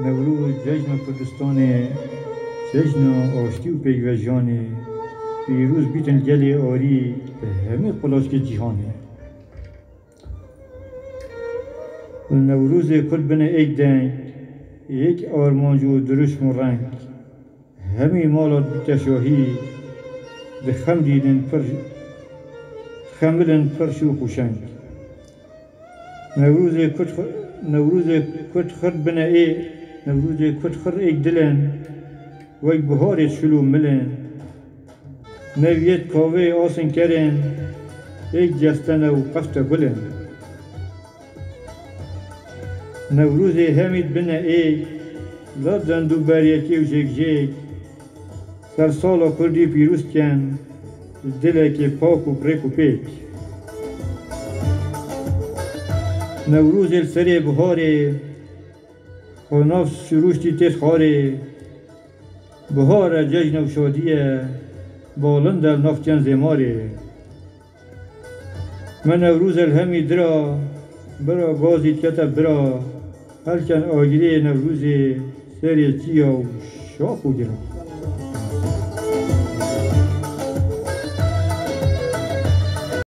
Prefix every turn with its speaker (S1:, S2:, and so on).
S1: نوروز جشن کردستان جشن آشتی و پیوژانه پیروز بیتن گل آری به همه قلاشک جهانه نوروز کرد بنه ایک دنگ یک آرمانج و درشم و رنگ همی مالات بیتشاهی به خملن پرش و خوشنگ نوروز کرد خرد بنه ای نوروز کرد خرد ایک دلن و یک بهارت شلو ملن نویت کاوه آسن کرن ایک جستن و قفت گلن نوروز همید بنه ای لادن دو بریکی و جک جک سر سالا کردی پیروز کن دلک پاک و پرک و پیک نوروز السری بهاره خوناف سروشتی تیز خاره بهار جشن و شادیه بالند در نافچن زماره من نوروز الهمی درا برا گازی کتب برا هرکن آگیره نوروز سری چیا و شاخ و گرا